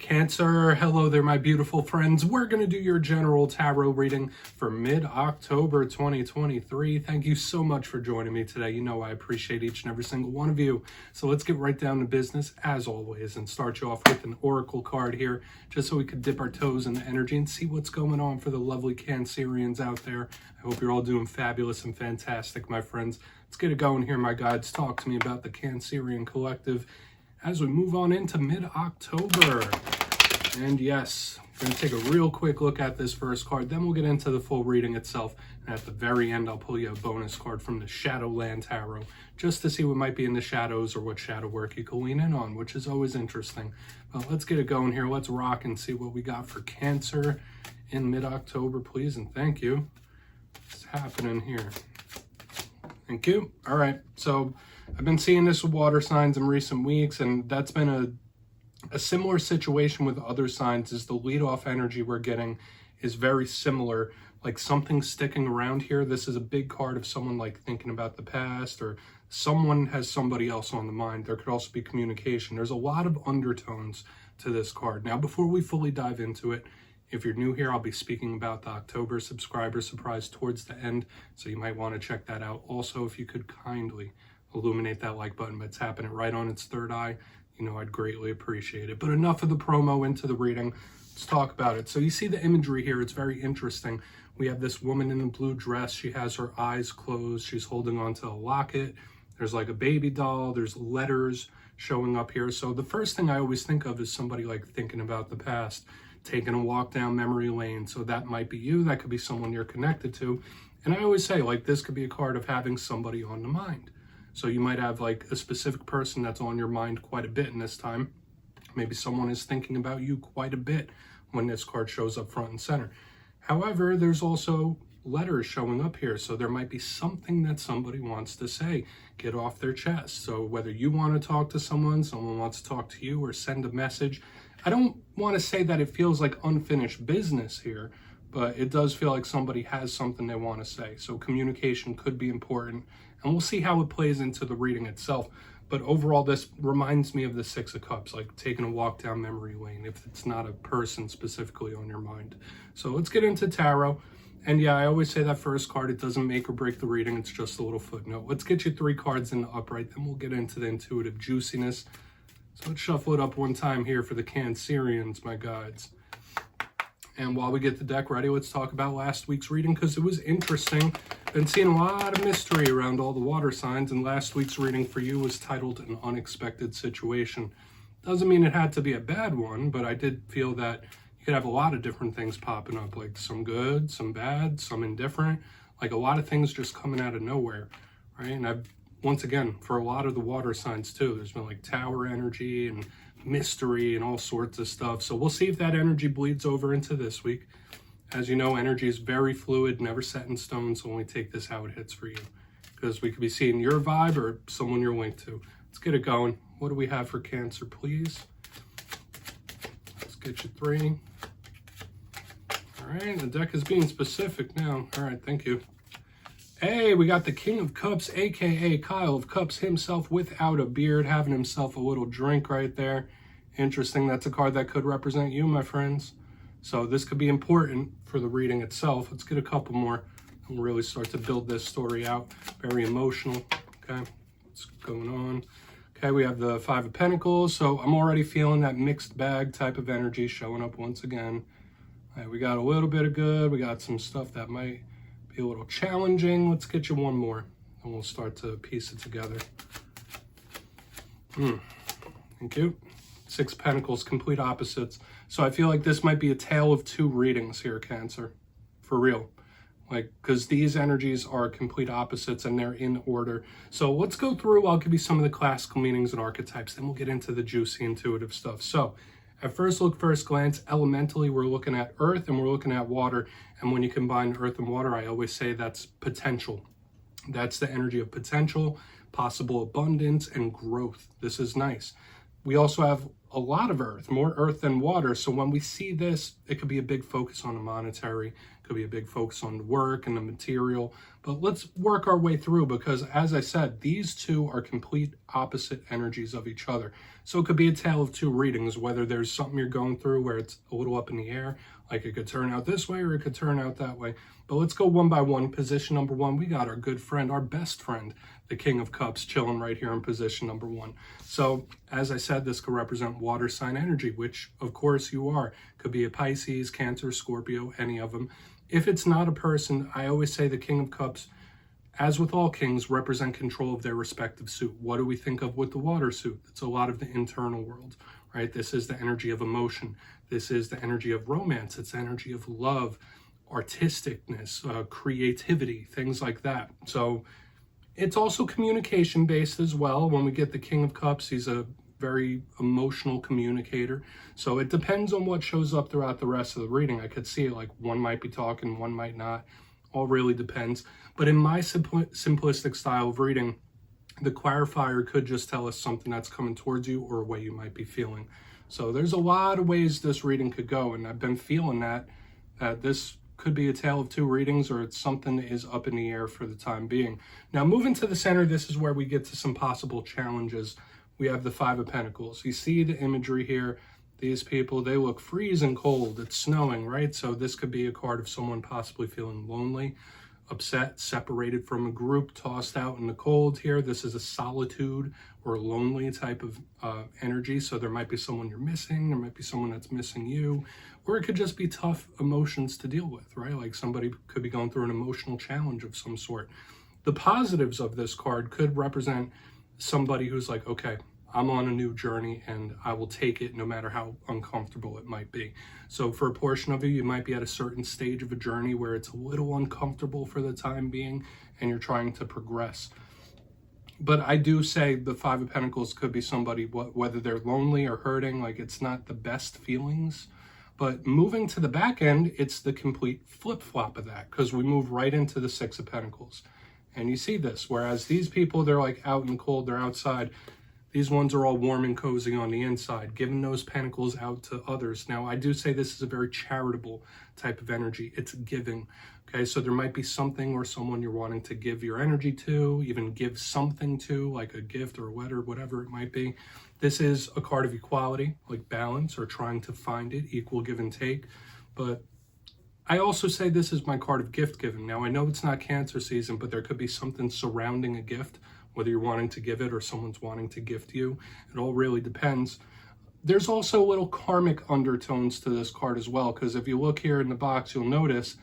Cancer, hello there, my beautiful friends. We're going to do your general tarot reading for mid-October 2023. Thank you so much for joining me today. You know I appreciate each and every single one of you. So let's get right down to business, as always, and start you off with an oracle card here, just so we could dip our toes in the energy and see what's going on for the lovely Cancerians out there. I hope you're all doing fabulous and fantastic, my friends. Let's get it going here, my guides. Talk to me about the Cancerian collective as we move on into mid-October. And yes, we're going to take a real quick look at this first card, then we'll get into the full reading itself. And at the very end, I'll pull you a bonus card from the Shadowland Tarot, just to see what might be in the shadows or what shadow work you can lean in on, which is always interesting. But let's get it going here. Let's rock and see what we got for Cancer in mid-October, please, and thank you. What's happening here? Thank you. All right, so I've been seeing this with water signs in recent weeks, and that's been a similar situation with other signs. Is the lead-off energy we're getting is very similar, like something sticking around here. This is a big card of someone like thinking about the past, or someone has somebody else on the mind. There could also be communication. There's a lot of undertones to this card. Now, before we fully dive into it, if you're new here, I'll be speaking about the October subscriber surprise towards the end, so you might want to check that out. Also, if you could kindly illuminate that like button by tapping it right on its third eye, you know I'd greatly appreciate it. But enough of the promo, into the reading. Let's talk about it. So you see the imagery here. It's very interesting. We have this woman in a blue dress. She has her eyes closed. She's holding onto a locket. There's like a baby doll. There's letters showing up here. So the first thing I always think of is somebody like thinking about the past, taking a walk down memory lane. So that might be you. That could be someone you're connected to. And I always say, like, this could be a card of having somebody on the mind. So you might have like a specific person that's on your mind quite a bit in this time. Maybe someone is thinking about you quite a bit when this card shows up front and center. However, there's also letters showing up here. So there might be something that somebody wants to say, get off their chest. So whether you want to talk to someone wants to talk to you, or send a message. I don't want to say that it feels like unfinished business here, but it does feel like somebody has something they want to say. So communication could be important, and we'll see how it plays into the reading itself. But overall, this reminds me of the Six of Cups, like taking a walk down memory lane, if it's not a person specifically on your mind. So let's get into tarot. And yeah, I always say that first card, it doesn't make or break the reading. It's just a little footnote. Let's get you 3 cards in the upright, then we'll get into the intuitive juiciness. So let's shuffle it up one time here for the Cancerians, my guides. And while we get the deck ready, let's talk about last week's reading, because it was interesting. Been seeing a lot of mystery around all the water signs, and last week's reading for you was titled An Unexpected Situation. Doesn't mean it had to be a bad one, but I did feel that you could have a lot of different things popping up, like some good, some bad, some indifferent, like a lot of things just coming out of nowhere, right? And I've, once again, for a lot of the water signs too, there's been like tower energy and mystery and all sorts of stuff. So we'll see if that energy bleeds over into this week. As you know, energy is very fluid, never set in stone, so only take this how it hits for you, because we could be seeing your vibe or someone you're linked to. Let's get it going. What do we have for Cancer, please? Let's get you 3. All right, the deck is being specific now. All right, thank you. Hey, we got the King of Cups, aka Kyle of Cups himself, without a beard, having himself a little drink right there. Interesting. That's a card that could represent you, my friends. So this could be important for the reading itself. Let's get a couple more and really start to build this story out. Very emotional. Okay, what's going on? Okay, we have the 5 of Pentacles. So I'm already feeling that mixed bag type of energy showing up once again. All right, we got a little bit of good. We got some stuff that might be a little challenging. Let's get you one more, and we'll start to piece it together. Thank you. 6 Pentacles, complete opposites. So I feel like this might be a tale of 2 readings here, Cancer. For real. Like, because these energies are complete opposites and they're in order. So let's go through. I'll give you some of the classical meanings and archetypes, then we'll get into the juicy intuitive stuff. So at first look, first glance, elementally, we're looking at earth and we're looking at water. And when you combine earth and water, I always say that's potential. That's the energy of potential, possible abundance, and growth. This is nice. We also have a lot of earth, more earth than water. So when we see this, it could be a big focus on the monetary, Could be a big focus on the work and the material, but let's work our way through, because as I said, these two are complete opposite energies of each other. So it could be a tale of two readings, whether there's something you're going through where it's a little up in the air, like it could turn out this way or it could turn out that way. But let's go one by one. Position number one, we got our good friend, our best friend, the King of Cups, chilling right here in position number one. So as I said, this could represent water sign energy, which of course you are. Could be a Pisces, Cancer, Scorpio, any of them. If it's not a person, I always say the King of Cups, as with all kings, represent control of their respective suit. What do we think of with the water suit? It's a lot of the internal world, right? This is the energy of emotion. This is the energy of romance. It's the energy of love, artisticness, creativity, things like that. So it's also communication based as well. When we get the King of Cups, he's a very emotional communicator. So it depends on what shows up throughout the rest of the reading. I could see it like one might be talking, one might not. All really depends. But in my simplistic style of reading, the clarifier could just tell us something that's coming towards you or a way you might be feeling. So there's a lot of ways this reading could go, and I've been feeling that this could be a tale of two readings, or it's something that is up in the air for the time being. Now moving to the center, this is where we get to some possible challenges. We have the Five of Pentacles. You see the imagery here. These people, they look freezing cold. It's snowing, right? So this could be a card of someone possibly feeling lonely, upset, separated from a group, tossed out in the cold here. This is a solitude or lonely type of energy. So there might be someone you're missing. There might be someone that's missing you. Or it could just be tough emotions to deal with, right? Like somebody could be going through an emotional challenge of some sort. The positives of this card could represent somebody who's like, okay, I'm on a new journey and I will take it no matter how uncomfortable it might be. So for a portion of you might be at a certain stage of a journey where it's a little uncomfortable for the time being and you're trying to progress. But I do say the Five of Pentacles could be somebody, whether they're lonely or hurting, like it's not the best feelings. But moving to the back end, it's the complete flip-flop of that, because we move right into the Six of Pentacles. And you see this, whereas these people, they're like out in the cold, they're outside. These ones are all warm and cozy on the inside, giving those pentacles out to others. Now, I do say this is a very charitable type of energy. It's giving, okay? So there might be something or someone you're wanting to give your energy to, even give something to, like a gift or a letter, whatever it might be. This is a card of equality, like balance, or trying to find it, equal give and take. But I also say this is my card of gift giving. Now, I know it's not Cancer season, but there could be something surrounding a gift, whether you're wanting to give it or someone's wanting to gift you. It all really depends. There's also little karmic undertones to this card as well, because if you look here in the box, you'll notice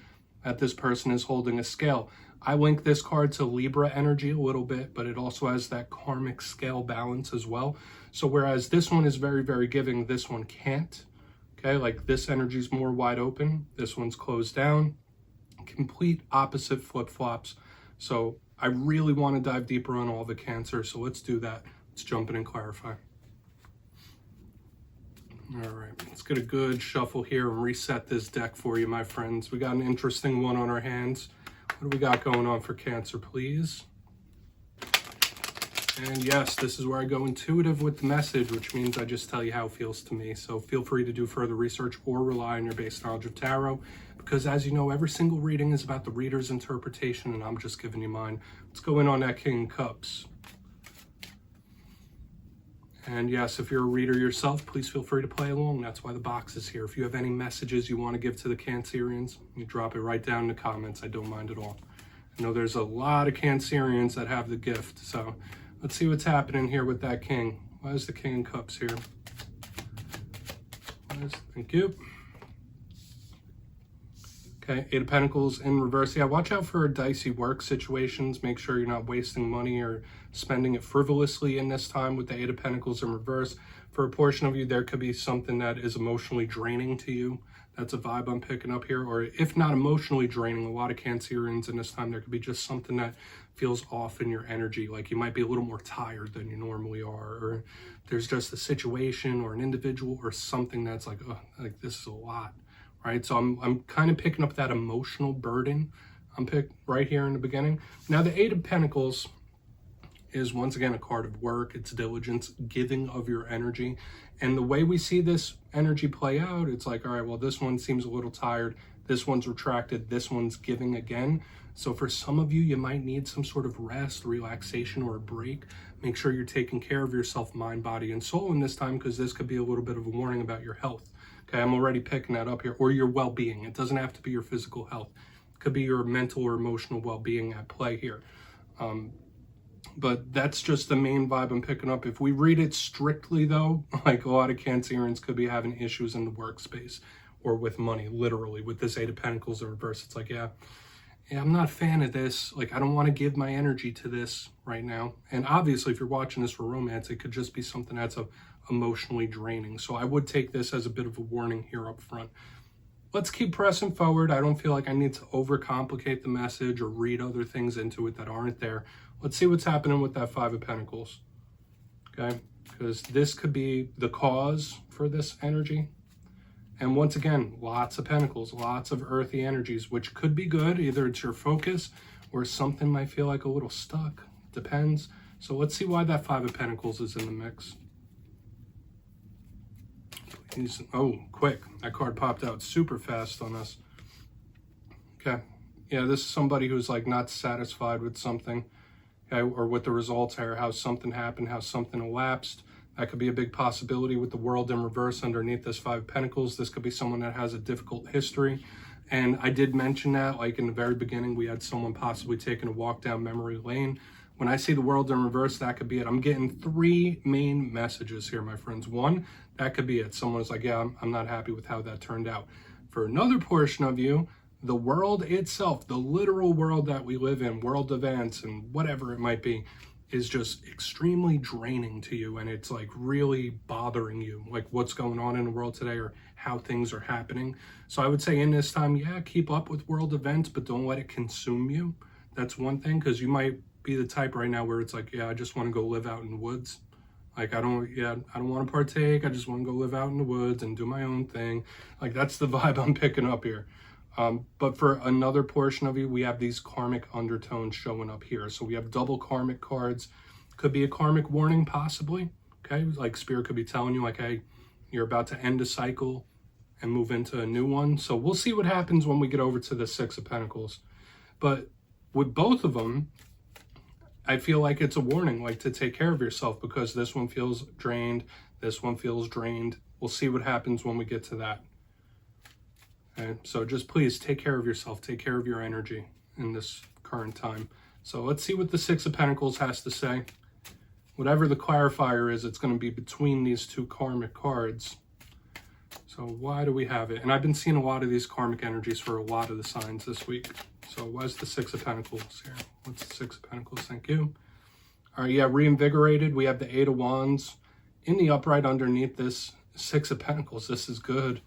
that this person is holding a scale. I link this card to Libra energy a little bit, but it also has that karmic scale balance as well. So whereas this one is very, very giving, this one can't. Okay, like this energy is more wide open. This one's closed down. Complete opposite flip-flops. So I really want to dive deeper on all the Cancer, so let's do that. Let's jump in and clarify. All right, let's get a good shuffle here and reset this deck for you, my friends. We got an interesting one on our hands. What do we got going on for Cancer, please? And yes, this is where I go intuitive with the message, which means I just tell you how it feels to me. So feel free to do further research or rely on your base knowledge of tarot, because as you know, every single reading is about the reader's interpretation, and I'm just giving you mine. Let's go in on that King of Cups. And yes, if you're a reader yourself, please feel free to play along. That's why the box is here. If you have any messages you want to give to the Cancerians, you drop it right down in the comments. I don't mind at all. I know there's a lot of Cancerians that have the gift, so let's see what's happening here with that King. Why is the King of Cups here? Thank you. Okay, Eight of Pentacles in reverse. Yeah, watch out for dicey work situations. Make sure you're not wasting money or spending it frivolously in this time with the Eight of Pentacles in reverse. For a portion of you, there could be something that is emotionally draining to you. That's a vibe I'm picking up here. Or if not emotionally draining, a lot of Cancerians in this time, there could be just something that feels off in your energy. Like you might be a little more tired than you normally are. Or there's just a situation or an individual or something that's like, oh, like this is a lot. Right, so I'm kind of picking up that emotional burden. I'm picked right here in the beginning. Now the Eight of Pentacles is once again a card of work. It's diligence, giving of your energy. And the way we see this energy play out, it's like, all right, well, this one seems a little tired. This one's retracted, this one's giving again. So for some of you, you might need some sort of rest, relaxation, or a break. Make sure you're taking care of yourself, mind, body, and soul in this time, because this could be a little bit of a warning about your health. Okay, I'm already picking that up here. Or your well-being. It doesn't have to be your physical health. It could be your mental or emotional well-being at play here. But that's just the main vibe I'm picking up. If we read it strictly, though, like a lot of Cancerians could be having issues in the workspace or with money, literally. With this Eight of Pentacles in reverse, it's like, yeah, I'm not a fan of this. Like, I don't want to give my energy to this right now. And obviously, if you're watching this for romance, it could just be something that's emotionally draining. So I would take this as a bit of a warning here up front. Let's keep pressing forward. I don't feel like I need to overcomplicate the message or read other things into it that aren't there. Let's see what's happening with that Five of Pentacles. Okay, because this could be the cause for this energy. And once again, lots of pentacles, lots of earthy energies, which could be good. Either it's your focus or something might feel like a little stuck. Depends. So let's see why that Five of Pentacles is in the mix. Oh, quick. That card popped out super fast on us. Okay. Yeah, this is somebody who's like not satisfied with something, okay, or with the results, or how something happened, how something elapsed. That could be a big possibility with the World in reverse underneath this Five of Pentacles. This could be someone that has a difficult history. And I did mention that, like in the very beginning, we had someone possibly taking a walk down memory lane. When I see the World in reverse, that could be it. I'm getting three main messages here, my friends. One, that could be it. Someone's like, yeah, I'm not happy with how that turned out. For another portion of you, the world itself, the literal world that we live in, world events and whatever it might be, is just extremely draining to you, and it's like really bothering you, like what's going on in the world today or how things are happening. So I would say in this time, yeah, keep up with world events, but don't let it consume you. That's one thing, because you might be the type right now where it's like, yeah, I just want to go live out in the woods. Like, I don't want to partake. I just want to go live out in the woods and do my own thing. Like, that's the vibe I'm picking up here. But for another portion of you, we have these karmic undertones showing up here. So we have double karmic cards. Could be a karmic warning, possibly. Okay, like Spirit could be telling you, like, hey, you're about to end a cycle and move into a new one. So we'll see what happens when we get over to the Six of Pentacles. But with both of them, I feel like it's a warning, like to take care of yourself, because this one feels drained, this one feels drained. We'll see what happens when we get to that. Okay, so just please take care of yourself, take care of your energy in this current time. So let's see what the Six of Pentacles has to say. Whatever the clarifier is, it's going to be between these two karmic cards. So why do we have it? And I've been seeing a lot of these karmic energies for a lot of the signs this week. So why's the Six of Pentacles here? What's the Six of Pentacles? Thank you. All right, yeah, reinvigorated. We have the Eight of Wands in the upright underneath this Six of Pentacles. This is good.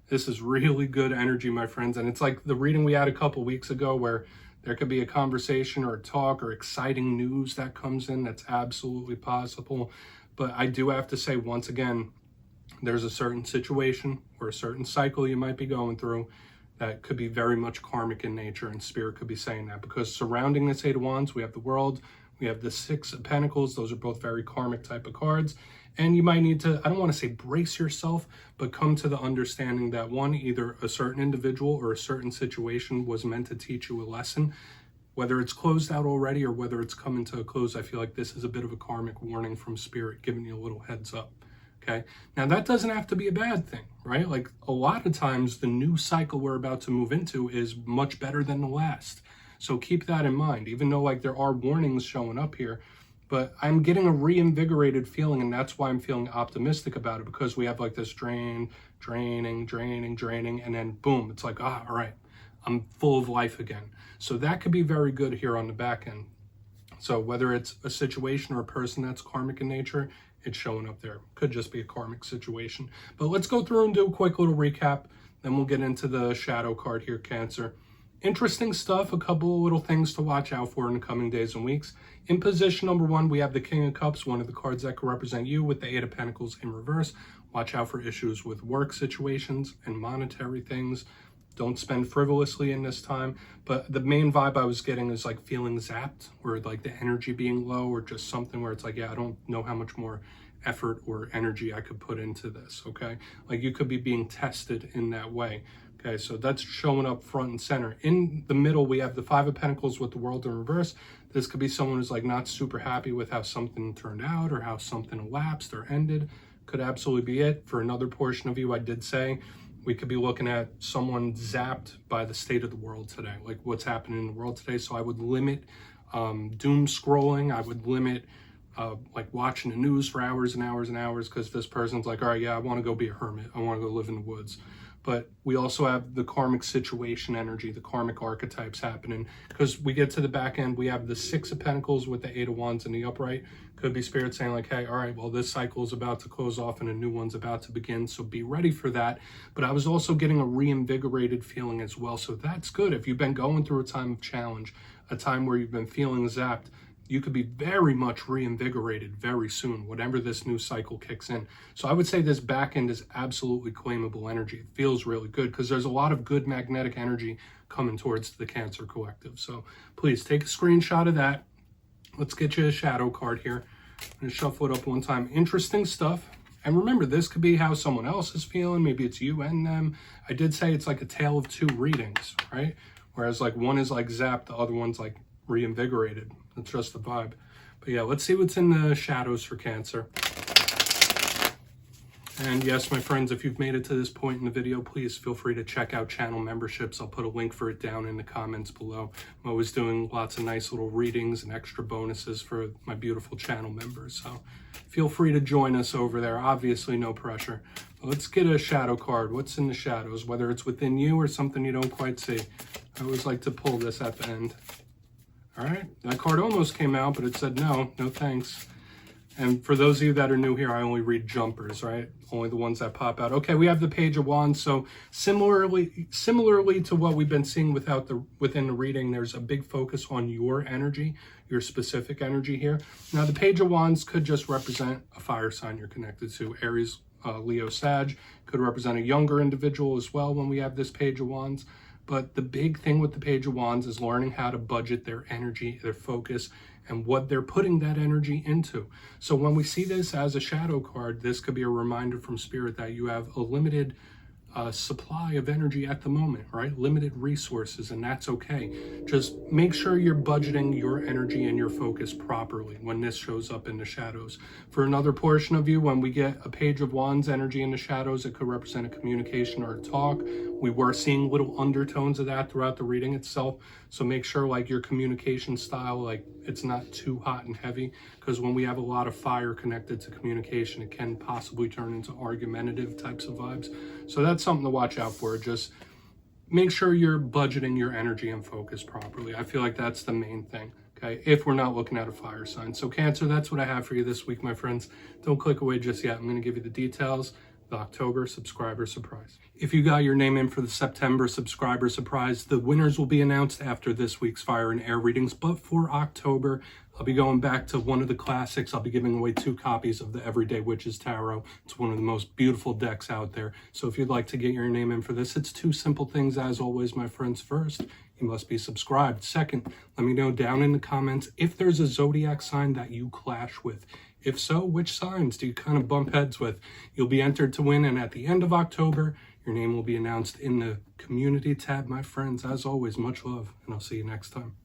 This is really good energy, my friends. And it's like the reading we had a couple weeks ago where there could be a conversation or a talk or exciting news that comes in. That's absolutely possible. But I do have to say, once again, there's a certain situation or a certain cycle you might be going through that could be very much karmic in nature, and Spirit could be saying that, because surrounding this Eight of Wands, we have the World, we have the Six of Pentacles. Those are both very karmic type of cards. And you might need to, I don't want to say brace yourself, but come to the understanding that one, either a certain individual or a certain situation was meant to teach you a lesson. Whether it's closed out already or whether it's coming to a close, I feel like this is a bit of a karmic warning from Spirit, giving you a little heads up. Okay. Now that doesn't have to be a bad thing, right? Like a lot of times the new cycle we're about to move into is much better than the last. So keep that in mind, even though like there are warnings showing up here, but I'm getting a reinvigorated feeling, and that's why I'm feeling optimistic about it, because we have like this draining, and then boom, it's like, all right, I'm full of life again. So that could be very good here on the back end. So whether it's a situation or a person that's karmic in nature, it's showing up there. Could just be a karmic situation. But let's go through and do a quick little recap. Then we'll get into the shadow card here, Cancer. Interesting stuff. A couple of little things to watch out for in the coming days and weeks. In position number one, we have the King of Cups, one of the cards that could represent you, with the Eight of Pentacles in reverse. Watch out for issues with work situations and monetary things. Don't spend frivolously in this time. But the main vibe I was getting is like feeling zapped, or like the energy being low, or just something where it's like, yeah, I don't know how much more effort or energy I could put into this, okay? Like you could be being tested in that way, Okay, so that's showing up front and center. In the middle, we have the Five of Pentacles with the World in reverse. This could be someone who's like not super happy with how something turned out or how something elapsed or ended. Could absolutely be it. For another portion of you, I did say we could be looking at someone zapped by the state of the world today, like what's happening in the world today. So I would limit doom scrolling. I would limit like watching the news for hours and hours and hours, because this person's like, all right, yeah, I want to go be a hermit. I want to go live in the woods. But we also have the karmic situation energy, the karmic archetypes happening, because we get to the back end, we have the Six of Pentacles with the Eight of Wands in the upright. Could be spirit saying like, hey, all right, well, this cycle is about to close off and a new one's about to begin, so be ready for that. But I was also getting a reinvigorated feeling as well, so that's good. If you've been going through a time of challenge, a time where you've been feeling zapped, you could be very much reinvigorated very soon, whenever this new cycle kicks in. So I would say this back end is absolutely claimable energy. It feels really good because there's a lot of good magnetic energy coming towards the Cancer collective. So please take a screenshot of that. Let's get you a shadow card here. I'm going to shuffle it up one time. Interesting stuff. And remember, this could be how someone else is feeling. Maybe it's you and them. I did say it's like a tale of two readings, right? Whereas like one is like zapped, the other one's like reinvigorated. It's just the vibe. But yeah, let's see what's in the shadows for Cancer. And yes, my friends, if you've made it to this point in the video, please feel free to check out channel memberships. I'll put a link for it down in the comments below. I'm always doing lots of nice little readings and extra bonuses for my beautiful channel members. So feel free to join us over there. Obviously, no pressure. But let's get a shadow card. What's in the shadows, whether it's within you or something you don't quite see. I always like to pull this at the end. All right, that card almost came out, but it said no thanks. And for those of you that are new here, I only read jumpers, right? Only the ones that pop out. Okay, we have the Page of Wands. So similarly to what we've been seeing within the reading, there's a big focus on your energy, your specific energy here. Now, the Page of Wands could just represent a fire sign you're connected to. Aries, Leo, Sag. Could represent a younger individual as well when we have this Page of Wands. But the big thing with the Page of Wands is learning how to budget their energy, their focus, and what they're putting that energy into. So when we see this as a shadow card, this could be a reminder from Spirit that you have a limited supply of energy at the moment, right? Limited resources, and that's okay. Just make sure you're budgeting your energy and your focus properly when this shows up in the shadows. For another portion of you, when we get a Page of Wands energy in the shadows, it could represent a communication or a talk. We were seeing little undertones of that throughout the reading itself. So make sure like your communication style, like it's not too hot and heavy, because when we have a lot of fire connected to communication, it can possibly turn into argumentative types of vibes. So that's something to watch out for. Just make sure you're budgeting your energy and focus properly. I feel like that's the main thing, okay, if we're not looking at a fire sign. So Cancer, that's what I have for you this week, my friends. Don't click away just yet. I'm going to give you the details. The October subscriber surprise. If you got your name in for the September subscriber surprise, the winners will be announced after this week's fire and air readings. But for October, I'll be going back to one of the classics. I'll be giving away 2 copies of the Everyday Witches Tarot. It's one of the most beautiful decks out there. So if you'd like to get your name in for this, it's 2 simple things as always, my friends. First, you must be subscribed. Second, let me know down in the comments if there's a zodiac sign that you clash with. If so, which signs do you kind of bump heads with? You'll be entered to win, and at the end of October, your name will be announced in the community tab, my friends. As always, much love, and I'll see you next time.